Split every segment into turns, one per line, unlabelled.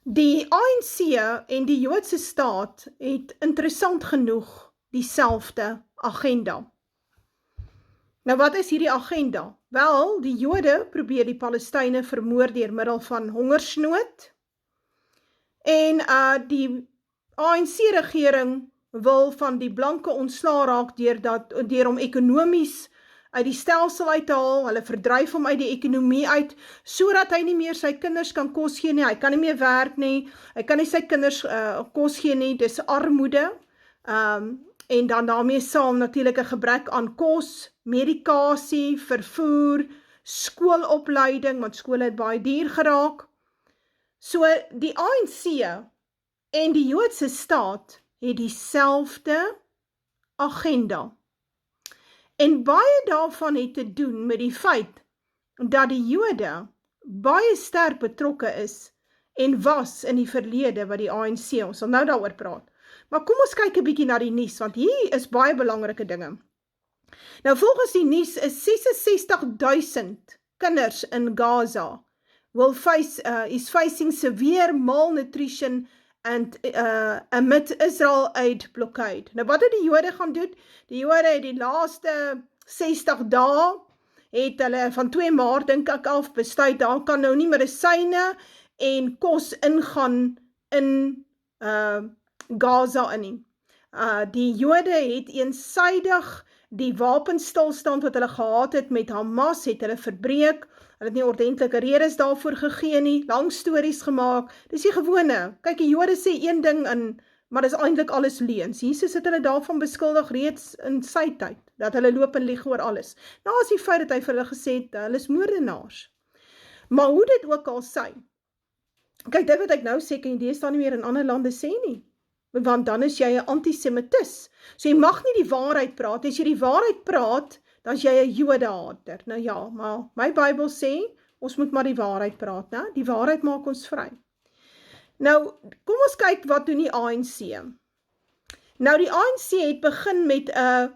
Die ANC en die Joodse staat het interessant genoeg dieselfde agenda. Nou wat is hierdie agenda? Wel, die Jode probeer die Palestynë vermoor deur middel van hongersnood en die ANC-regering wil van die blanke ontslaa raak deur hom ekonomies uit die stelsel uit te haal, hulle verdryf hom uit die ekonomie uit, sodat hy nie meer sy kinders kan kos gee nie, hy kan nie meer werk nie, hy kan nie sy kinders kos gee nie, dis armoede, en dan daarmee saam natuurlik 'n gebrek aan kos, medikasie, vervoer, skoolopleiding, want skole het baie duur geraak. So die ANC en die Joodse staat het dieselfde agenda. En baie daarvan het te doen met die feit dat die Jode baie sterk betrokke is en was in die verlede wat die ANC, ons sal nou daaroor praat. Maar kom ons kyk 'n bietjie na die nuus, want hier is baie belangrike dinge. Nou volgens die nuus is 66,000 kinders in Gaza is facing severe malnutrition and amid Israel aid blockade. Nou wat het die Jode gaan doen? Die Jode het die laaste 60 dae, het hulle van 2 Maart dink ek af besluit, daar kan nou nie medisyne en kos ingaan in Gaza in nie. Die Jode het eensydig die wapenstilstand wat hulle gehad het met Hamas, het hulle verbreek, hulle het nie ordentlike redes daarvoor gegee nie, lang stories gemaak, dis die gewone, kyk die Jode sê een ding maar dis eintlik alles leuns. Jesus het hulle daarvan beskuldig reeds in sy tyd, dat hulle loop en lieg oor alles. Nou is die feit dat hy vir hulle gesê het, hulle is moordenaars. Maar hoe dit ook al sê, kyk dit wat ek nou sê, kan jy deesdae nie meer in ander lande sê nie, want dan is jy 'n antisemitis. So jy mag nie die waarheid praat, as jy die waarheid praat, dan is jy 'n Jodehater. Nou ja, maar my Bybel sê, ons moet maar die waarheid praat, né? Die waarheid maak ons vry. Nou, kom ons kyk wat doen die ANC. Nou die ANC het begin met 'n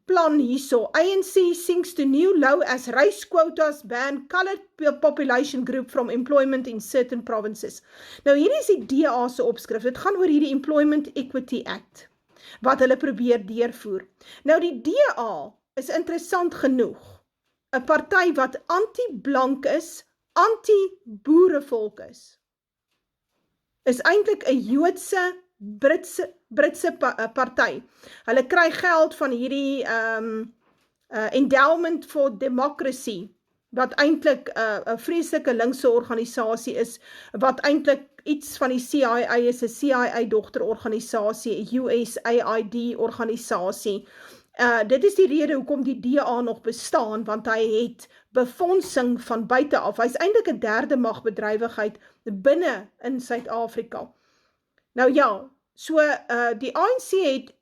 plan hierso. ANC sinks to new low as race quotas ban colored population group from employment in certain provinces. Nou hierdie is die DA se opskrif. Dit gaan oor hierdie Employment Equity Act wat hulle probeer deurvoer. Nou die DA is interessant genoeg 'n party wat anti-blank is, anti-boerevolk is eintlik 'n Joodse Britse party. Hulle kry geld van hierdie Endowment for Democracy, wat eintlik 'n vreeslike linkse organisasie is, wat eintlik iets van die CIA is, 'n CIA dogterorganisasie, 'n USAID organisasie. Dit is die rede hoekom die DA nog bestaan, want hy het befondsing van buite af. Hy is eintlik 'n derde magbedrywigheid binne in Suid-Afrika. Nou ja, so die ANC het,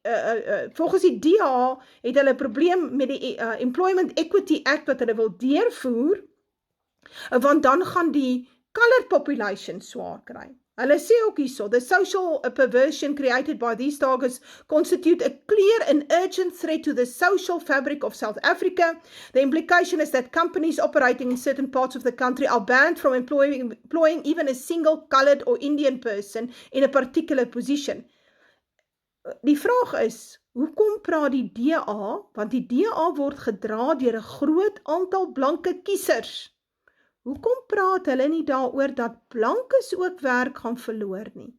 volgens die DA, het hulle 'n probleem met die Employment Equity Act wat hulle wil deurvoer, want dan gaan die colored population swaar kry. Hulle sê ook hierso, the social perversion created by these targets constitute a clear and urgent threat to the social fabric of South Africa. The implication is that companies operating in certain parts of the country are banned from employing even a single colored or Indian person in a particular position. Die vraag is, hoekom praat die DA? Want die DA word gedra deur 'n groot aantal blanke kiesers. Hoekom praat hulle nie daaroor dat blankes ook werk gaan verloor nie?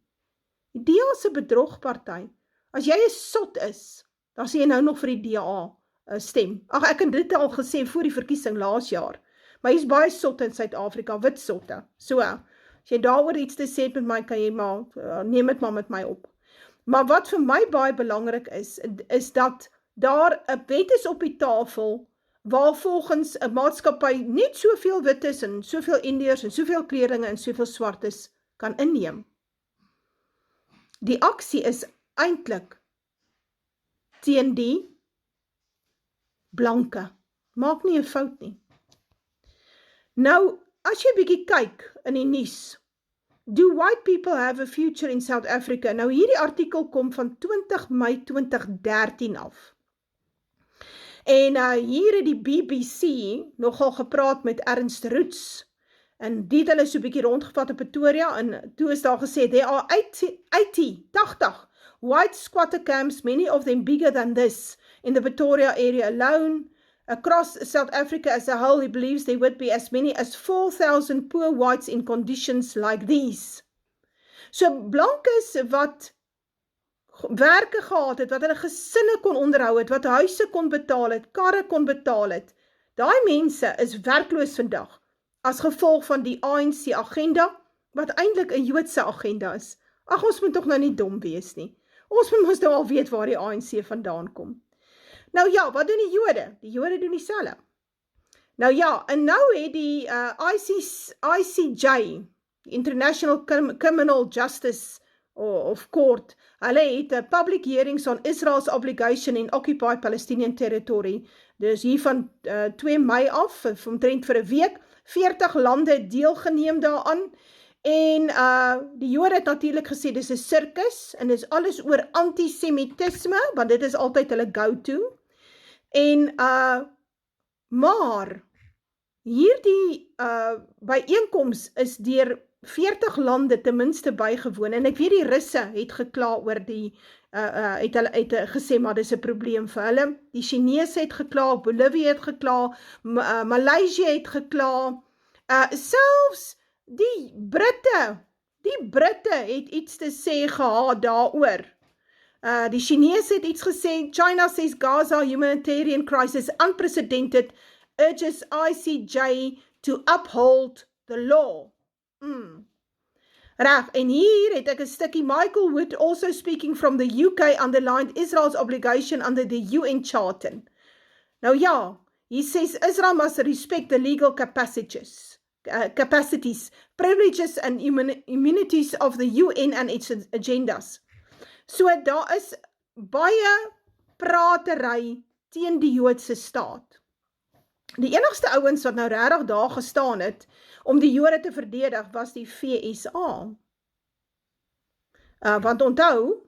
Die DA is 'n bedrogparty. As jy 'n sot is, dan sê jy nou nog vir die DA stem. Ag, ek het dit al gesê voor die verkiesing laas jaar. Maar hier's baie sotte in Suid-Afrika, wit sotte. So, as jy daaroor iets te sê met my, kan jy maar, neem dit maar met my op. Maar wat vir my baie belangrik is dat daar 'n wet is op die tafel, waar volgens 'n maatskappy net soveel wites en soveel Indiërs en soveel kleurlinge en soveel swartes kan inneem. Die aksie is eintlik teen die blanke. Maak nie 'n fout nie. Nou, as jy bietjie kyk in die nuus, do white people have a future in South Africa? Nou hierdie artikel kom van 20 Mei 2013 af. En hier het die BBC nogal gepraat met Ernst Roets, en die het hulle so 'n bietjie rondgevat in Pretoria, en toe is daar gesê, there are 80 white squatter camps, many of them bigger than this, in the Pretoria area alone. Across South Africa as a whole, he believes there would be as many as 4,000 poor whites in conditions like these. So blankes wat werke gehad het, wat hulle gesinne kon onderhou het, wat huise kon betaal het, karre kon betaal het, daai mense is werkloos vandag, as gevolg van die ANC agenda, wat eintlik 'n Joodse agenda is. Ag, ons moet tog nou nie dom wees nie. Ons moet mos nou al weet waar die ANC vandaan kom. Nou ja, wat doen die Jode? Die Jode doen dieselfde. Nou ja, en nou het die ICJ, International Criminal Justice of Court, hulle het 'n public hearings on Israel's obligation in occupied Palestinian territory. Dus hier van 2 Mei af, omtrent vir 'n week, 40 lande het deelgeneem daaraan, en die Jode het natuurlik gesê, dis 'n sirkus, en dis alles oor antisemitisme, want dit is altyd hulle go-to, en maar, hierdie byeenkoms is deur 40 lande ten minste bygewoon, en ek weet die Russe het gekla oor die, het gesê, maar dis 'n probleem vir hulle, die Chinese het gekla, Bolivia het gekla, Maleisië het gekla, selfs die Britte het iets te sê gehad daaroor. Die Chinese het iets gesê, China says Gaza humanitarian crisis unprecedented, urges ICJ to uphold the law. Reg, en hier het ek 'n stukkie, Michael Wood, also speaking from the UK, underlined Israel's obligation under the UN Charter. Nou ja, he says Israel must respect the legal capacities, privileges and immunities of the UN and its agendas. So daar is baie pratery teen die Joodse staat. Die enigste ouens wat nou regtig daar gestaan het om die Jode te verdedig, was die VSA. Want onthou,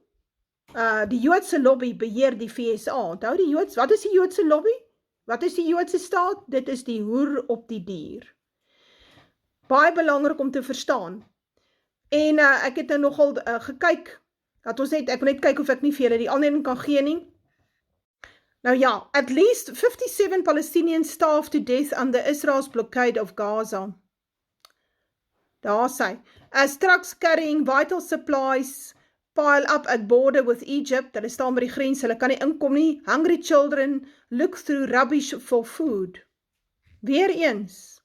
die Joodse lobby beheer die VSA. Onthou wat is die Joodse lobby? Wat is die Joodse staat? Dit is die hoer op die dier. Baie belangrik om te verstaan. En ek het nou nogal gekyk, dat ons ek wil net kyk of ek nie vir julle die aanleiding kan gee nie. Nou ja, at least 57 Palestinians starved to death under Israel's blockade of Gaza. Daar sê, as trucks carrying vital supplies pile up at border with Egypt, hulle staan by die grens, hulle kan nie inkom nie, hungry children look through rubbish for food. Weereens,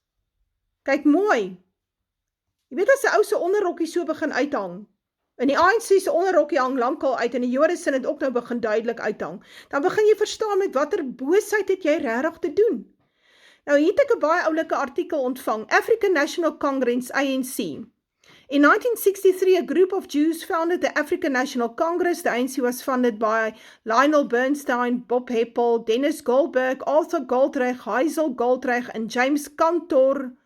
kyk mooi, jy weet as 'n ou se onderrokkie so begin uithang, en die ANC se onderrokkie hang lankal uit, en die Jode sin het ook nou begin duidelik uithang, dan begin jy verstaan met watter boosheid het jy regtig te doen. Nou hier het ek 'n baie oulike artikel ontvang, African National Congress, ANC. In 1963, a group of Jews founded the African National Congress. The ANC was funded by Lionel Bernstein, Bob Heppel, Dennis Goldberg, Arthur Goldreich, Heysel Goldreich, and James Cantor,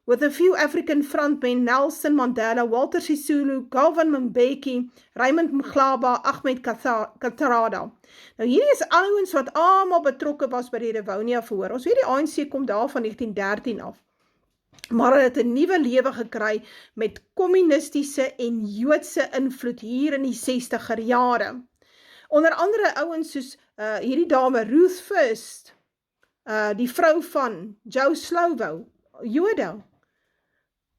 with a few African frontmen, Nelson Mandela, Walter Sisulu, Govan Mbeki, Raymond Mhlaba, Ahmed Kathrada. Nou hierdie is ouens wat almal betrokke was by die Rivonia verhoor. Ons weet die ANC kom daar van 1913 af. Maar hulle het 'n nuwe lewe gekry met kommunistiese en Joodse invloed hier in die 60er jare. Onder andere ouens soos hierdie dame Ruth First, die vrou van Joe Slovo, Jode,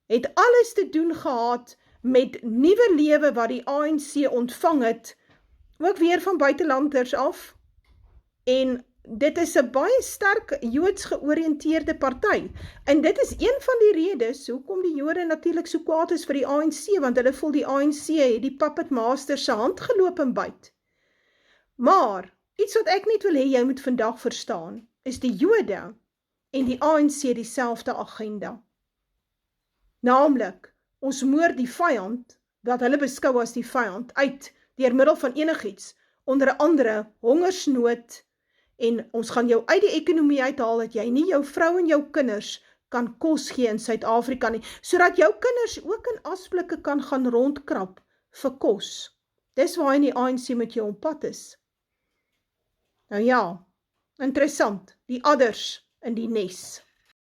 het alles te doen gehad met nuwe lewe wat die ANC ontvang het, ook weer van buitelanders af, en dit is 'n baie sterk Joods georiënteerde party, en dit is een van die redes hoekom die Jode natuurlik so kwaad is vir die ANC, want hulle voel die ANC het die puppet master se hand geloop en byt. Maar, iets wat ek net wil hê jy moet vandag verstaan, is die Jode en die ANC dieselfde agenda. Naamlik, ons moord die vyand, wat hulle beskou as die vyand, uit, deur middel van enigiets, onder andere hongersnood, en ons gaan jou uit die ekonomie uithaal, dat jy nie jou vrou en jou kinders kan kos gee in Suid-Afrika nie, sodat jou kinders ook in asblikke kan gaan rondkrap vir kos. Dis waarin die ANC met jou op pad is. Nou ja, interessant, die adders in die nes.